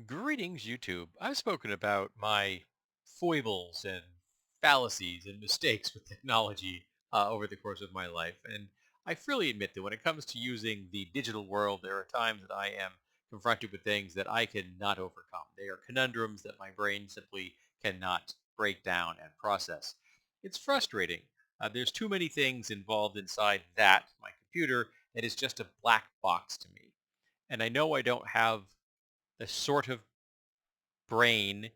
Greetings, YouTube. I've spoken about my foibles and fallacies and mistakes with technology over the course of my life. And I freely admit that when it comes to using the digital world, there are times that I am confronted with things that I cannot overcome. They are conundrums that my brain simply cannot break down and process. It's frustrating. There's too many things involved inside my computer, that is just a black box to me. And I know I don't have the sort of brain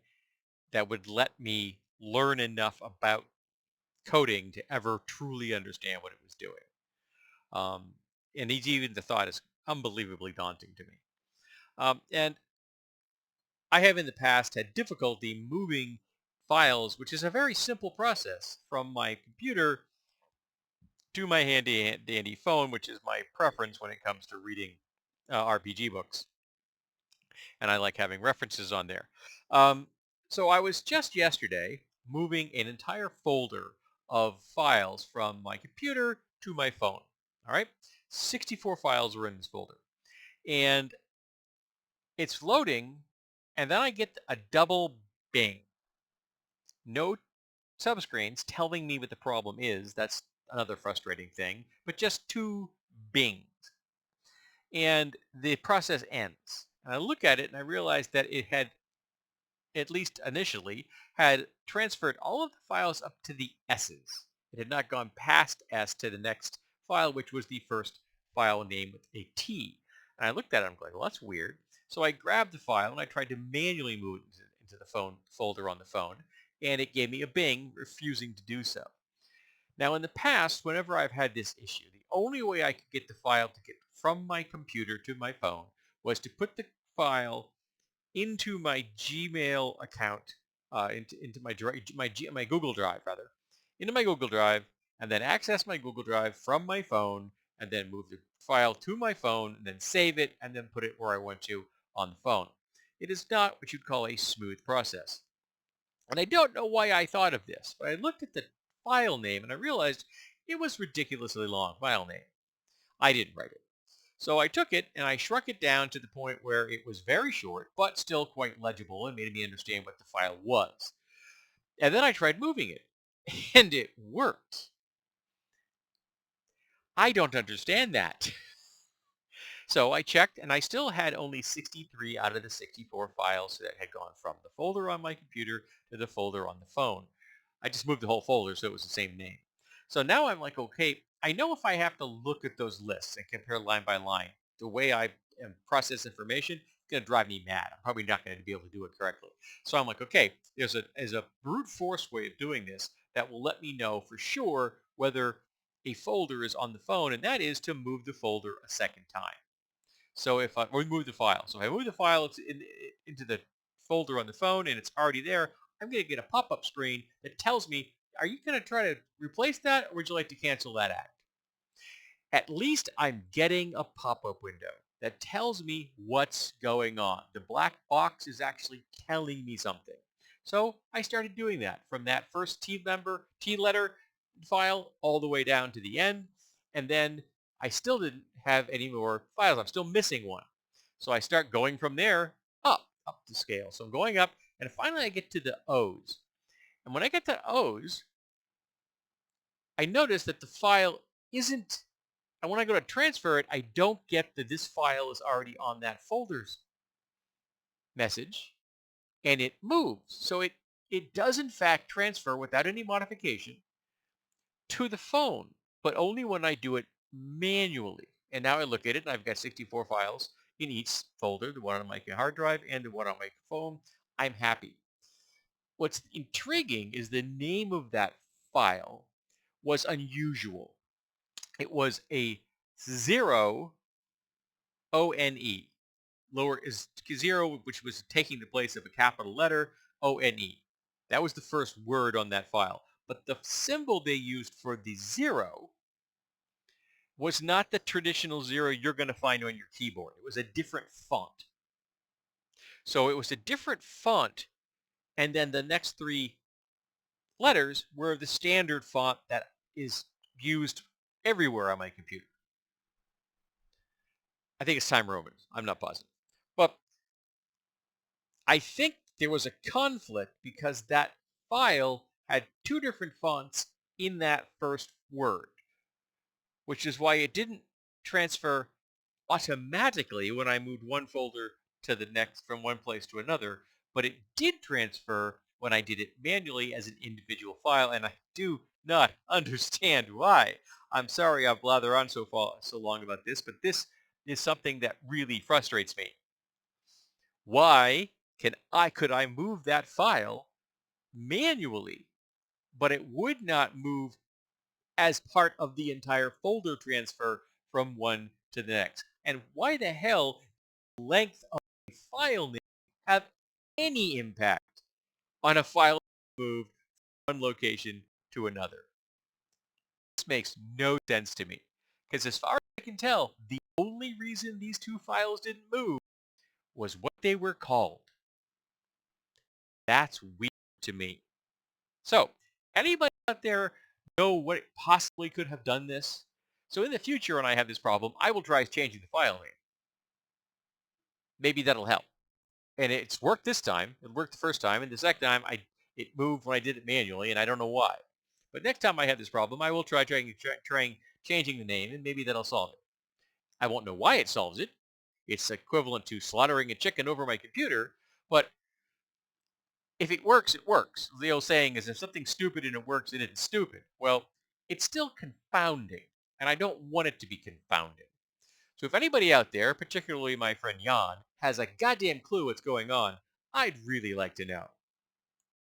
that would let me learn enough about coding to ever truly understand what it was doing. Um, and even the thought is unbelievably daunting to me. And I have in the past had difficulty moving files, which is a very simple process, from my computer to my handy dandy phone, which is my preference when it comes to reading RPG books. And I like having references on there. Um, so I was just yesterday moving an entire folder of files from my computer to my phone. All right, 64 files were in this folder, and it's loading, and then I get a double bing. No subscreens telling me what the problem is. That's another frustrating thing, but just two bings. And the process ends. And I look at it and I realize that it had, at least initially, had transferred all of the files up to the S's. It had not gone past S to the next file, which was the first file name with a T. And I looked at it, I'm going, well, that's weird. So I grabbed the file and I tried to manually move it into the phone folder on the phone, and it gave me a bing refusing to do so. Now, in the past, whenever I've had this issue, the only way I could get the file to get from my computer to my phone was to put the file into my Gmail account, into my Google Drive rather, into my Google Drive, and then access my Google Drive from my phone, and then move the file to my phone, and then save it, and then put it where I want to on the phone. It is not what you'd call a smooth process. And I don't know why I thought of this, but I looked at the file name and I realized it was ridiculously long file name. I didn't write it. So I took it and I shrunk it down to the point where it was very short, but still quite legible and made me understand what the file was. And then I tried moving it, and it worked. I don't understand that. So I checked, and I still had only 63 out of the 64 files that had gone from the folder on my computer to the folder on the phone. I just moved the whole folder so it was the same name. So now I'm like, okay, I know if I have to look at those lists and compare line by line, the way I process information, it's going to drive me mad. I'm probably not going to be able to do it correctly. So I'm like, okay, there's a brute force way of doing this that will let me know for sure whether a folder is on the phone, and that is to move the folder a second time. So if I remove the file, so if I move the file into the folder on the phone and it's already there, I'm going to get a pop-up screen that tells me, are you going to try to replace that, or would you like to cancel that act? At least I'm getting a pop-up window that tells me what's going on. The black box is actually telling me something. So I started doing that from that first T letter file all the way down to the end. And then I still didn't have any more files. I'm still missing one. So I start going from there up the scale. So I'm going up, and finally I get to the O's. And when I get to O's, I notice that the file isn't, and when I go to transfer it, I don't get that this file is already on that folder's message, and it moves. So it does in fact transfer without any modification to the phone, but only when I do it manually. And now I look at it, and I've got 64 files in each folder, the one on my hard drive and the one on my phone. I'm happy. What's intriguing is the name of that file was unusual. It was a zero ONE. Lower is zero, which was taking the place of a capital letter, ONE. That was the first word on that file. But the symbol they used for the zero was not the traditional zero you're going to find on your keyboard. It was a different font. So it was a different font, and then the next three letters were the standard font that is used everywhere on my computer. I think it's Time Roman. I'm not positive. But I think there was a conflict because that file had two different fonts in that first word, which is why it didn't transfer automatically when I moved one folder to the next from one place to another, but it did transfer when I did it manually as an individual file, and I do not understand why. I'm sorry I've blathered on so long about this, but this is something that really frustrates me. Why could I move that file manually, but it would not move as part of the entire folder transfer from one to the next? And why the hell length of a file name have any impact on a file moved from one location to another? This makes no sense to me. Because as far as I can tell, the only reason these two files didn't move was what they were called. That's weird to me. So, anybody out there know what possibly could have done this? So in the future when I have this problem, I will try changing the file name. Maybe that'll help. And it's worked this time. It worked the first time, and the second time it moved when I did it manually, and I don't know why. But next time I have this problem, I will trying changing the name, and maybe that'll solve it. I won't know why it solves it. It's equivalent to slaughtering a chicken over my computer, but if it works, it works. The old saying is if something's stupid and it works, then it's stupid. Well, it's still confounding, and I don't want it to be confounding. So if anybody out there, particularly my friend Jan, has a goddamn clue what's going on, I'd really like to know.